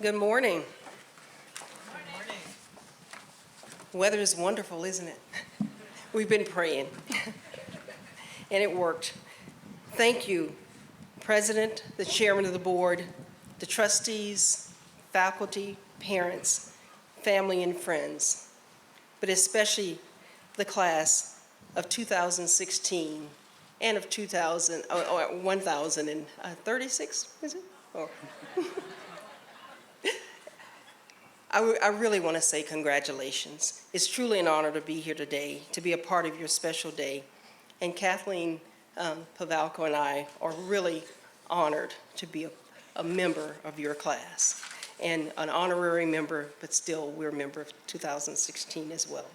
Good morning. Weather is wonderful, isn't it? We've been praying, and it worked. Thank you, President, the Chairman of the Board, the trustees, faculty, parents, family, and friends, but especially the class of 2016 and of 1036, is it? Oh. I really want to say congratulations. It's truly an honor to be here today, to be a part of your special day. And Kathleen Pavalco and I are really honored to be a member of your class, and an honorary member, but still we're a member of 2016 as well.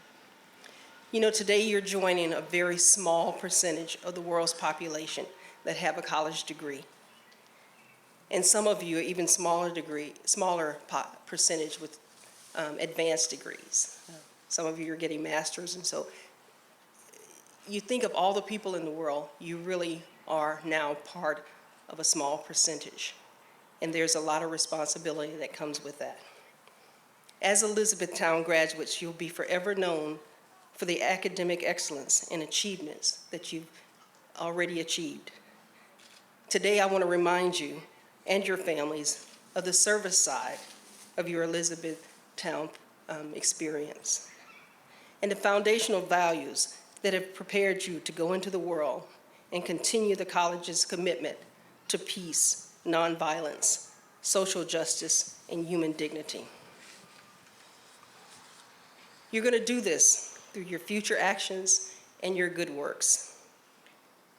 You know, today you're joining a very small percentage of the world's population that have a college degree. And some of you are even smaller percentage with advanced degrees. Some of you are getting masters, and so you think of all the people in the world, you really are now part of a small percentage. And there's a lot of responsibility that comes with that. As Elizabethtown graduates, you'll be forever known for the academic excellence and achievements that you've already achieved. Today, I want to remind you and your families of the service side of your Elizabethtown experience and the foundational values that have prepared you to go into the world and continue the college's commitment to peace, nonviolence, social justice, and human dignity. You're going to do this through your future actions and your good works.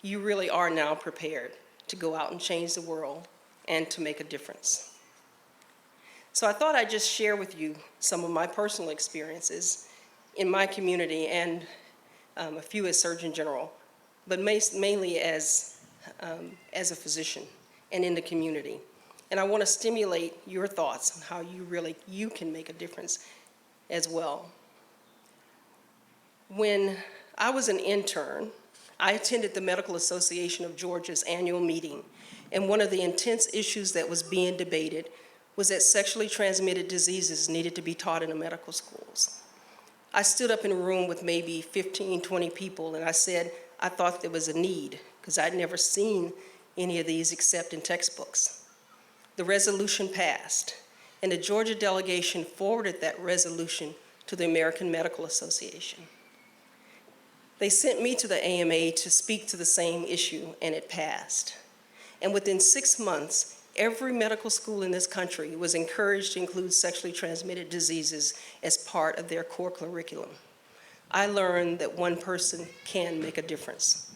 You really are now prepared to go out and change the world and to make a difference. So I thought I'd just share with you some of my personal experiences in my community, and a few as Surgeon General, but mainly as a physician and in the community. And I want to stimulate your thoughts on how you can make a difference as well. When I was an intern, I attended the Medical Association of Georgia's annual meeting, and one of the intense issues that was being debated was that sexually transmitted diseases needed to be taught in the medical schools. I stood up in a room with maybe 15, 20 people, and I said I thought there was a need, because I'd never seen any of these except in textbooks. The resolution passed, and the Georgia delegation forwarded that resolution to the American Medical Association. They sent me to the AMA to speak to the same issue, and it passed. And within 6 months, every medical school in this country was encouraged to include sexually transmitted diseases as part of their core curriculum. I learned that one person can make a difference,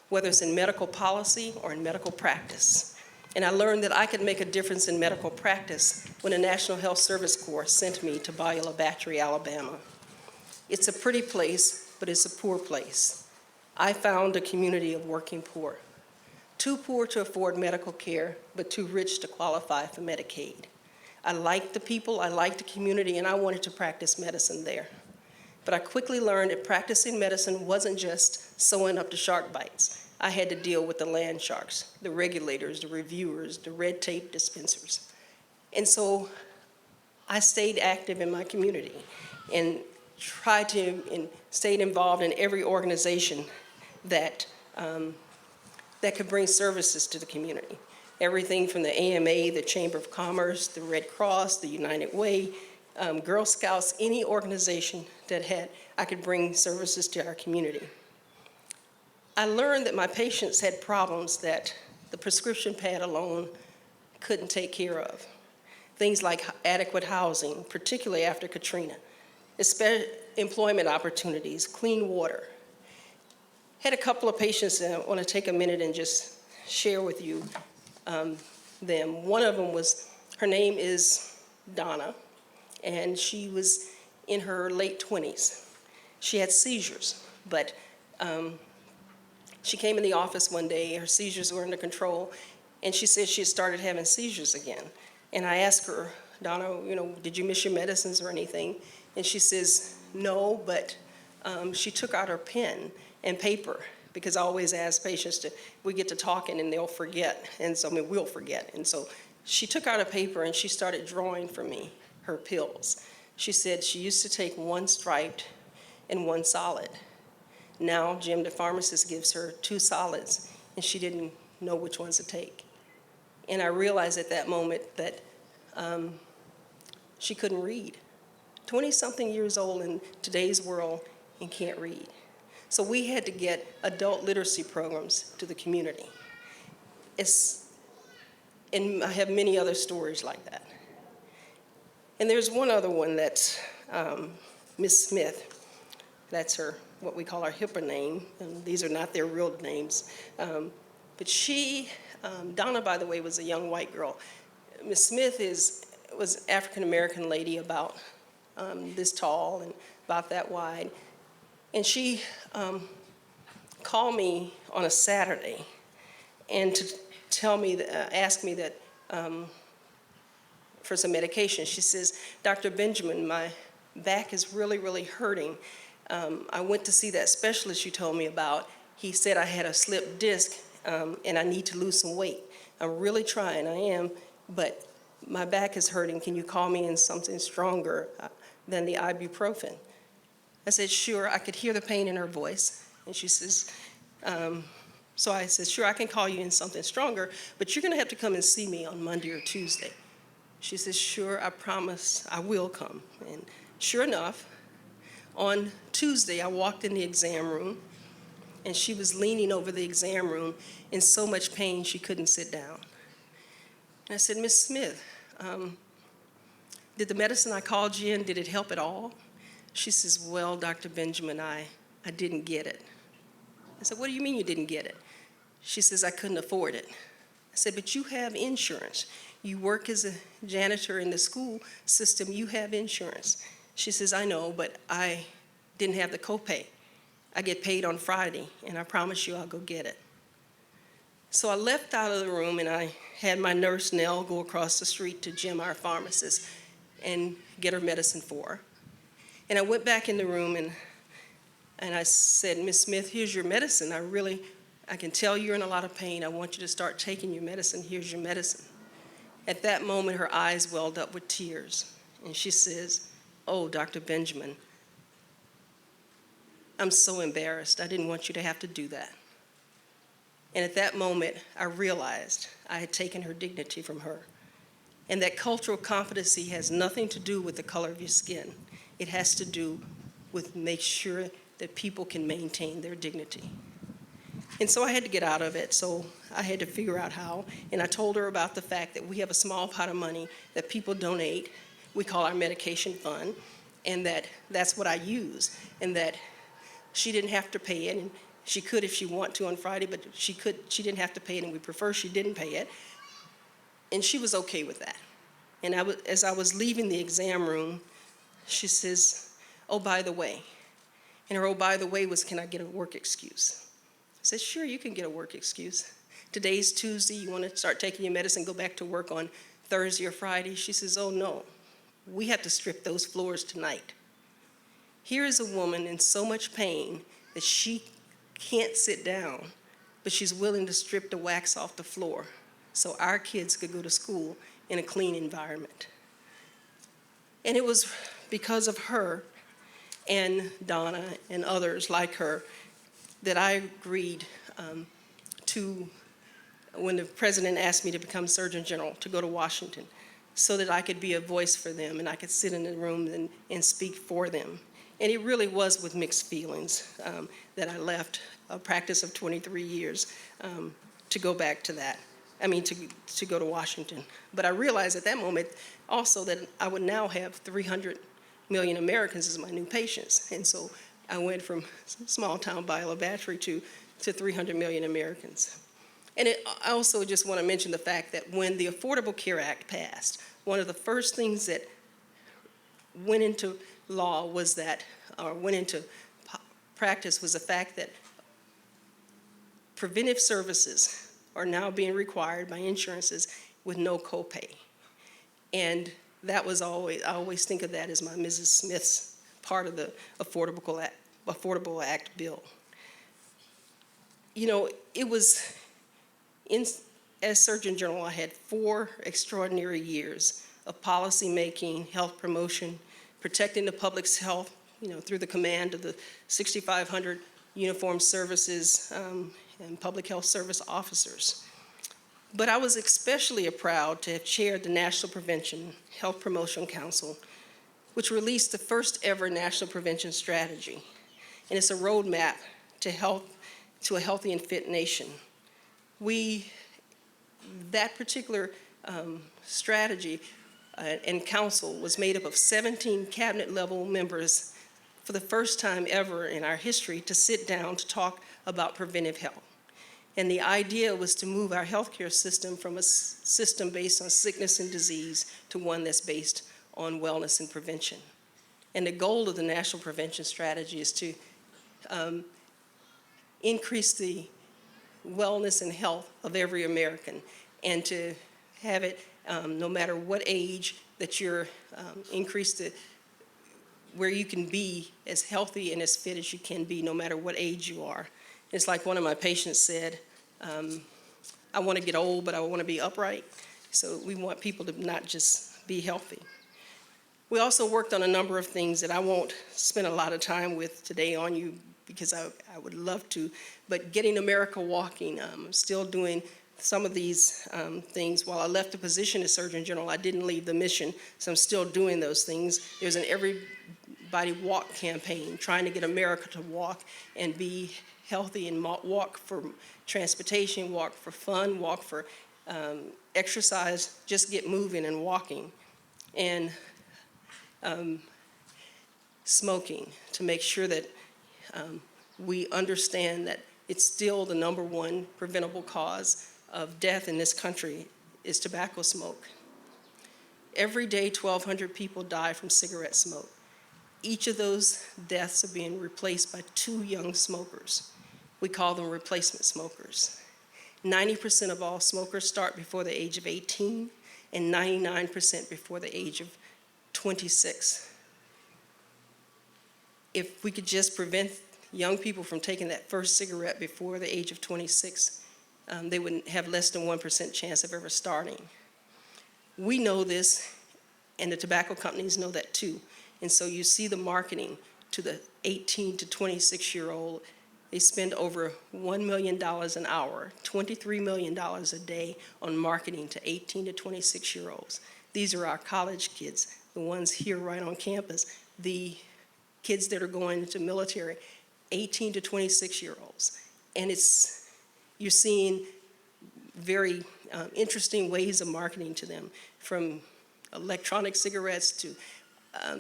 whether it's in medical policy or in medical practice. And I learned that I could make a difference in medical practice when the National Health Service Corps sent me to Beulah Battery, Alabama. It's a pretty place, but it's a poor place. I found a community of working poor. Too poor to afford medical care, but too rich to qualify for Medicaid. I liked the people, I liked the community, and I wanted to practice medicine there. But I quickly learned that practicing medicine wasn't just sewing up the shark bites. I had to deal with the land sharks, the regulators, the reviewers, the red tape dispensers. And so I stayed active in my community and stayed involved in every organization that could bring services to the community. Everything from the AMA, the Chamber of Commerce, the Red Cross, the United Way, Girl Scouts, any organization that I could bring services to our community. I learned that my patients had problems that the prescription pad alone couldn't take care of. Things like adequate housing, particularly after Katrina, employment opportunities, clean water. Had a couple of patients that I want to take a minute and just share with you them. One of them her name is Donna, and she was in her late 20s. She had seizures, but she came in the office one day, her seizures were under control, and she said she had started having seizures again. And I asked her, Donna, did you miss your medicines or anything? And she says, no, but she took out her pen and paper, because I always ask patients we get to talking and they'll forget, and so we'll forget. And so she took out a paper and she started drawing for me her pills. She said she used to take one striped and one solid. Now Jim, the pharmacist, gives her 2 solids, and she didn't know which ones to take. And I realized at that moment that she couldn't read. 20-something years old in today's world and can't read. So we had to get adult literacy programs to the community. And I have many other stories like that. And there's one other one that's Miss Smith. That's her, what we call our HIPAA name. And these are not their real names. But she, Donna, by the way, was a young white girl. Miss Smith was African-American lady about this tall and about that wide. And she called me on a Saturday and to tell me, ask me that for some medication. She says, Dr. Benjamin, my back is really, really hurting. I went to see that specialist you told me about. He said I had a slipped disc and I need to lose some weight. I'm really trying, I am, but my back is hurting. Can you call me in something stronger than the ibuprofen? I said, sure. I could hear the pain in her voice. And she says, so I said, sure, I can call you in something stronger, but you're going to have to come and see me on Monday or Tuesday. She says, sure, I promise I will come. And sure enough, on Tuesday, I walked in the exam room, and she was leaning over the exam room in so much pain she couldn't sit down. And I said, Miss Smith, did the medicine I called you in, did it help at all? She says, well, Dr. Benjamin, I didn't get it. I said, what do you mean you didn't get it? She says, I couldn't afford it. I said, but you have insurance. You work as a janitor in the school system, you have insurance. She says, I know, but I didn't have the copay. I get paid on Friday, and I promise you I'll go get it. So I left out of the room, and I had my nurse, Nell, go across the street to Jim, our pharmacist, and get her medicine for her. And I went back in the room, and I said, Miss Smith, here's your medicine. I can tell you're in a lot of pain. I want you to start taking your medicine. Here's your medicine. At that moment, her eyes welled up with tears, and she says, oh, Dr. Benjamin, I'm so embarrassed. I didn't want you to have to do that. And at that moment, I realized I had taken her dignity from her, and that cultural competency has nothing to do with the color of your skin. It has to do with make sure that people can maintain their dignity. And so I had to get out of it, so I had to figure out how, and I told her about the fact that we have a small pot of money that people donate, we call our medication fund, and that's what I use, and that she didn't have to pay it, and she could if she wanted to on Friday, but she didn't have to pay it, and we prefer she didn't pay it, and she was okay with that. And as I was leaving the exam room, she says, oh, by the way, and her oh, by the way was, can I get a work excuse? I said, sure, you can get a work excuse. Today's Tuesday, you want to start taking your medicine, go back to work on Thursday or Friday? She says, oh, no, we have to strip those floors tonight. Here is a woman in so much pain that she can't sit down, but she's willing to strip the wax off the floor so our kids could go to school in a clean environment. And it was because of her and Donna and others like her that I agreed to, when the president asked me to become Surgeon General, to go to Washington so that I could be a voice for them and I could sit in the room and speak for them. And it really was with mixed feelings that I left a practice of 23 years to go back to that. To go to Washington. But I realized at that moment also that I would now have 300 million Americans as my new patients. And so I went from small town Biola Battery to 300 million Americans. And I also just want to mention the fact that when the Affordable Care Act passed, one of the first things that went into law was that, or went into practice was the fact that preventive services are now being required by insurances with no copay. And that was always, I always think of that as my Mrs. Smith's part of the Affordable Act bill. You know, it was as Surgeon General, I had 4 extraordinary years of policymaking, health promotion, protecting the public's health, through the command of the 6,500 uniformed services and public health service officers. But I was especially proud to have chaired the National Prevention Health Promotion Council, which released the first ever national prevention strategy. And it's a roadmap to a healthy and fit nation. That particular strategy and council was made up of 17 cabinet level members for the first time ever in our history to sit down to talk about preventive health. And the idea was to move our healthcare system from a system based on sickness and disease to one that's based on wellness and prevention. And the goal of the National Prevention Strategy is to increase the wellness and health of every American, and to have it no matter what age that you're where you can be as healthy and as fit as you can be, no matter what age you are. It's like one of my patients said, I want to get old, but I want to be upright. So we want people to not just be healthy. We also worked on a number of things that I won't spend a lot of time with today on you, because I would love to, but getting America walking, I'm still doing some of these things. While I left the position as Surgeon General, I didn't leave the mission, so I'm still doing those things. There's an Everybody Walk campaign, trying to get America to walk and be healthy, and walk for transportation, walk for fun, walk for exercise, just get moving and walking. And smoking, to make sure that we understand that it's still the #1 preventable cause of death in this country is tobacco smoke. Every day, 1,200 people die from cigarette smoke. Each of those deaths are being replaced by 2 young smokers. We call them replacement smokers. 90% of all smokers start before the age of 18, and 99% before the age of 26. If we could just prevent young people from taking that first cigarette before the age of 26, they would have less than 1% chance of ever starting. We know this, and the tobacco companies know that too. And so you see the marketing to the 18 to 26-year-old. They spend over $1 million an hour, $23 million a day on marketing to 18 to 26-year-olds. These are our college kids, the ones here right on campus, the kids that are going into military, 18 to 26-year-olds. And you're seeing very interesting ways of marketing to them, from electronic cigarettes to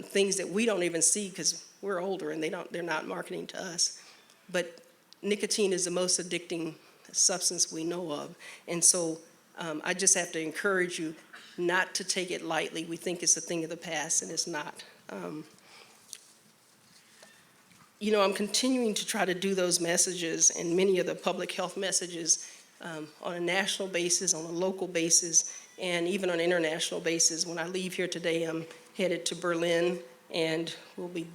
things that we don't even see because we're older and they're not marketing to us. But nicotine is the most addicting substance we know of. And so I just have to encourage you not to take it lightly. We think it's a thing of the past, and it's not. I'm continuing to try to do those messages and many of the public health messages on a national basis, on a local basis, and even on an international basis. When I leave here today, I'm headed to Berlin, and we'll be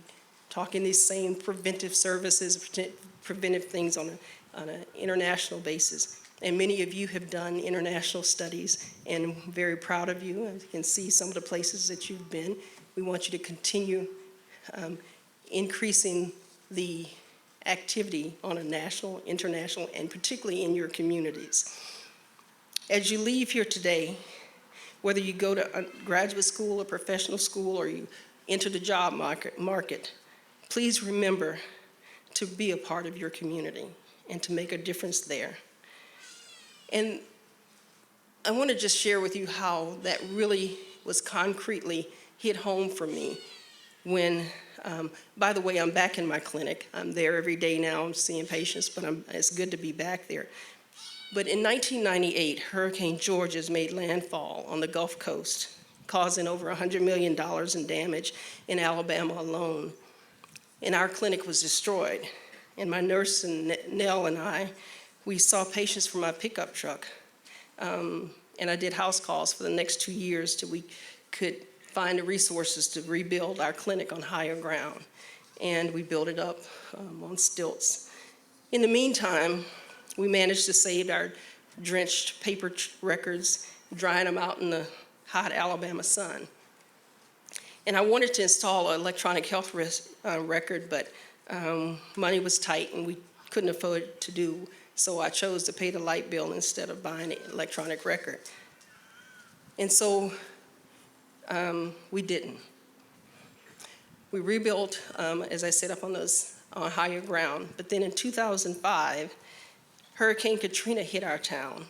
talking these same preventive services, preventive things on an international basis. And many of you have done international studies, and I'm very proud of you. As you can see some of the places that you've been. We want you to continue increasing the activity on a national, international, and particularly in your communities. As you leave here today, whether you go to a graduate school or professional school, or you enter the job market, please remember to be a part of your community and to make a difference there. And I want to just share with you how that really was concretely hit home for me when, by the way, I'm back in my clinic. I'm there every day now. I'm seeing patients, but it's good to be back there. But in 1998, Hurricane George made landfall on the Gulf Coast, causing over $100 million in damage in Alabama alone. And our clinic was destroyed. And my nurse, Nell, and I, we saw patients from my pickup truck. And I did house calls for the next 2 years till we could find the resources to rebuild our clinic on higher ground. And we built it up on stilts. In the meantime, we managed to save our drenched paper records, drying them out in the hot Alabama sun. And I wanted to install an electronic health record, but money was tight and we couldn't afford to do, so I chose to pay the light bill instead of buying an electronic record. And so we didn't. We rebuilt, as I said, up on higher ground. But then in 2005, Hurricane Katrina hit our town,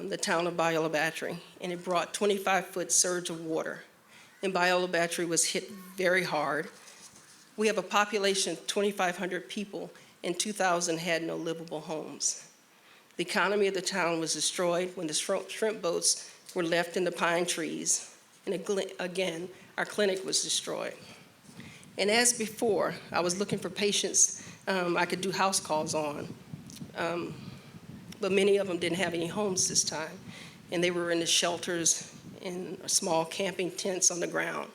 the town of Biola Battery, and it brought 25-foot surge of water. And Biola Battery was hit very hard. We have a population of 2,500 people, and 2,000 had no livable homes. The economy of the town was destroyed when the shrimp boats were left in the pine trees. And again, our clinic was destroyed. And as before, I was looking for patients I could do house calls on. But many of them didn't have any homes this time. And they were in the shelters in small camping tents on the ground.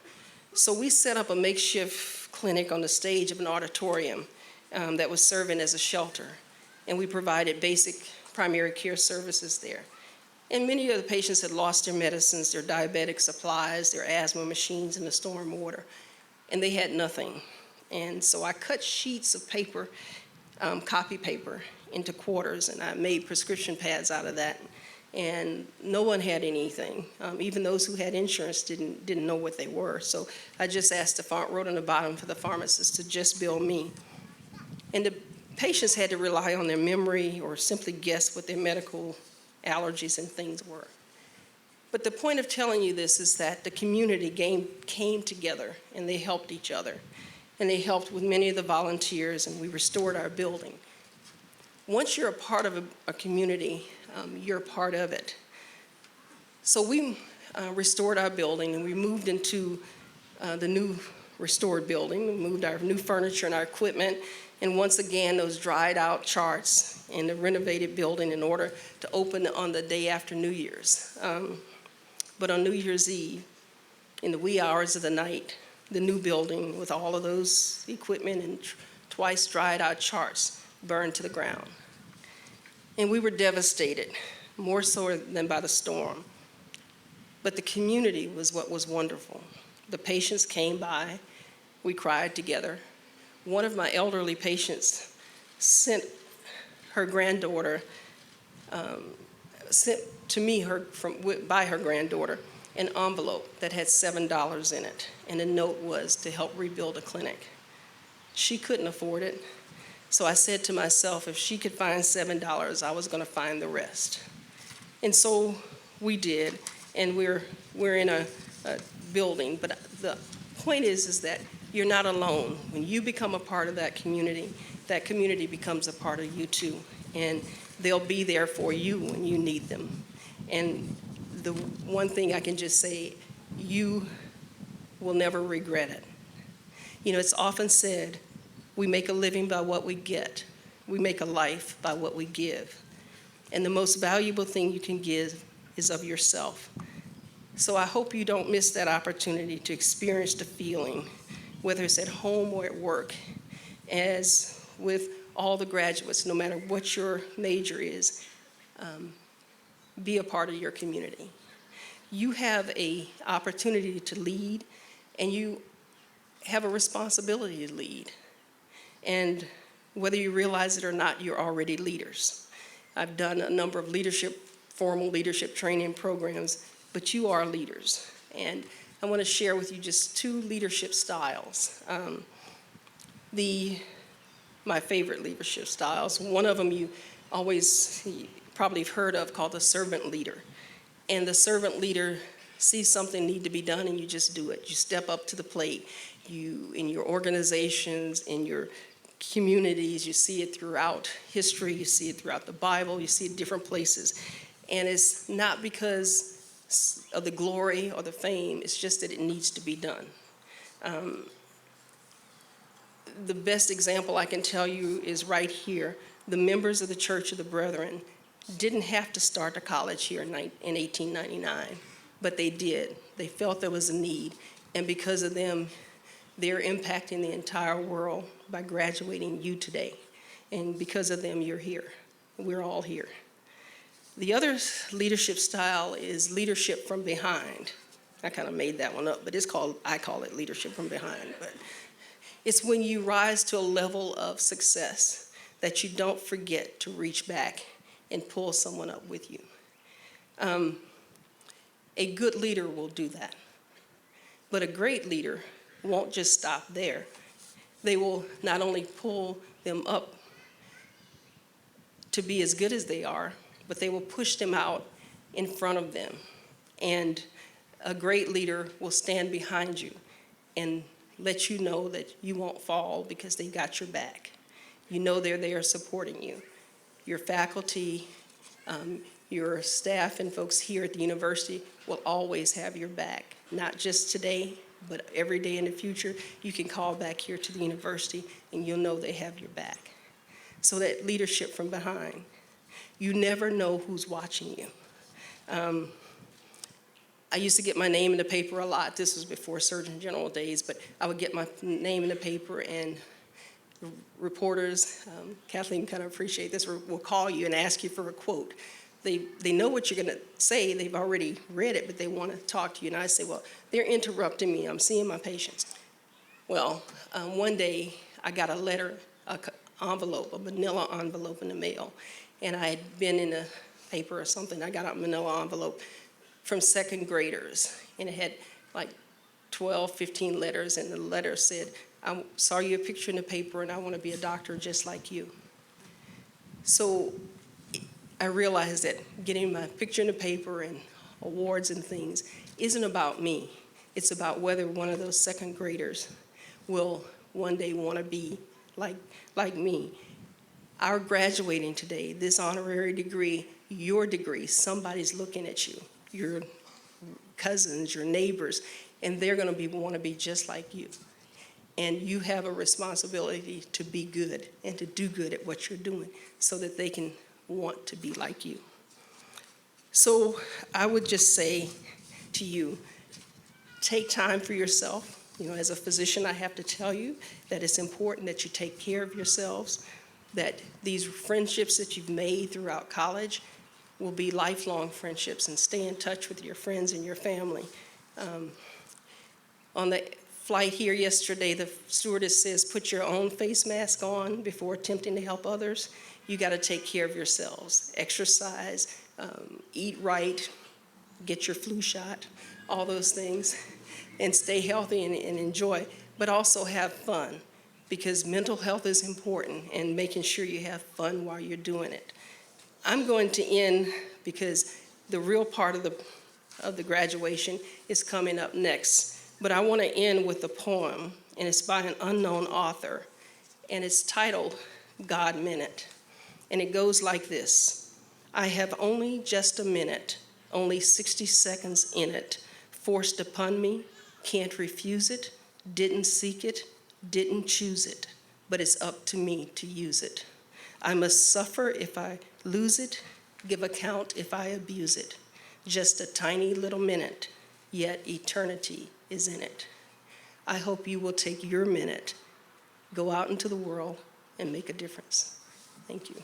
So we set up a makeshift clinic on the stage of an auditorium that was serving as a shelter. And we provided basic primary care services there. And many of the patients had lost their medicines, their diabetic supplies, their asthma machines, and the storm water. And they had nothing. And so I cut sheets of paper, copy paper, into quarters, and I made prescription pads out of that. And no one had anything. Even those who had insurance didn't know what they were. So I just wrote on the bottom for the pharmacist to just bill me. And the patients had to rely on their memory or simply guess what their medical allergies and things were. But the point of telling you this is that the community came together and they helped each other. And they helped with many of the volunteers, and we restored our building. Once you're a part of a community, you're a part of it. So we restored our building, and we moved into the new restored building. We moved our new furniture and our equipment, and once again, those dried out charts in the renovated building in order to open on the day after New Year's. But on New Year's Eve, in the wee hours of the night, the new building with all of those equipment and twice dried out charts burned to the ground. And we were devastated, more so than by the storm. But the community was what was wonderful. The patients came by, we cried together. One of my elderly patients sent her granddaughter, sent to me by her granddaughter an envelope that had $7 in it, and the note was to help rebuild a clinic. She couldn't afford it, so I said to myself, if she could find $7, I was going to find the rest. And so we did, and we're in a building, but the point is that you're not alone. When you become a part of that community becomes a part of you too, and they'll be there for you when you need them. And the one thing I can just say, you will never regret it. You know, it's often said, we make a living by what we get. We make a life by what we give. And the most valuable thing you can give is of yourself. So I hope you don't miss that opportunity to experience the feeling, whether it's at home or at work, as with all the graduates, no matter what your major is, be a part of your community. You have an opportunity to lead, and you have a responsibility to lead. And whether you realize it or not, you're already leaders. I've done a number of formal leadership training programs, but you are leaders. And I want to share with you just 2 leadership styles. My favorite leadership styles. One of them you probably have heard of, called the servant leader. And the servant leader sees something need to be done and you just do it. You step up to the plate. In your organizations, in your communities, you see it throughout history, you see it throughout the Bible, you see it different places. And it's not because of the glory or the fame, it's just that it needs to be done. The best example I can tell you is right here. The members of the Church of the Brethren didn't have to start a college here in 1899, but they did. They felt there was a need, and because of them, they're impacting the entire world by graduating you today. And because of them, you're here. We're all here. The other leadership style is leadership from behind. I kind of made that one up, but I call it leadership from behind. But it's when you rise to a level of success that you don't forget to reach back and pull someone up with you. A good leader will do that. But a great leader won't just stop there. They will not only pull them up to be as good as they are, but they will push them out in front of them. And a great leader will stand behind you and let you know that you won't fall because they got your back. You know they're there supporting you. Your faculty, your staff and folks here at the university will always have your back, not just today, but every day in the future. You can call back here to the university and you'll know they have your back. So that leadership from behind. You never know who's watching you. I used to get my name in the paper a lot. This was before Surgeon General days, but I would get my name in the paper and reporters, Kathleen kind of appreciate this, will call you and ask you for a quote. They know what you're going to say. They've already read it, but they want to talk to you. And I say, well, they're interrupting me. I'm seeing my patients. Well, one day I got a letter, a manila envelope in the mail. And I had been in a paper or something. I got a manila envelope from second graders. And it had like 12, 15 letters. And the letter said, I saw your picture in the paper and I want to be a doctor just like you. So I realized that getting my picture in the paper and awards and things isn't about me. It's about whether one of those second graders will one day want to be like me. Our graduating today, this honorary degree, your degree, somebody's looking at you, your cousins, your neighbors, and they're going to want to be just like you. And you have a responsibility to be good and to do good at what you're doing so that they can want to be like you. So I would just say to you, take time for yourself. You know, as a physician, I have to tell you that it's important that you take care of yourselves, that these friendships that you've made throughout college will be lifelong friendships, and stay in touch with your friends and your family. On the flight here yesterday, the stewardess says, put your own face mask on before attempting to help others. You got to take care of yourselves. Exercise, eat right, get your flu shot, all those things, and stay healthy and enjoy, but also have fun, because mental health is important, and making sure you have fun while you're doing it. I'm going to end because the real part of the graduation is coming up next. But I want to end with a poem, and it's by an unknown author, and it's titled God Meant It. And it goes like this: I have only just a minute, only 60 seconds in it, forced upon me, can't refuse it, didn't seek it, didn't choose it, but it's up to me to use it. I must suffer if I lose it, give account if I abuse it. Just a tiny little minute, yet eternity is in it. I hope you will take your minute, go out into the world, and make a difference. Thank you.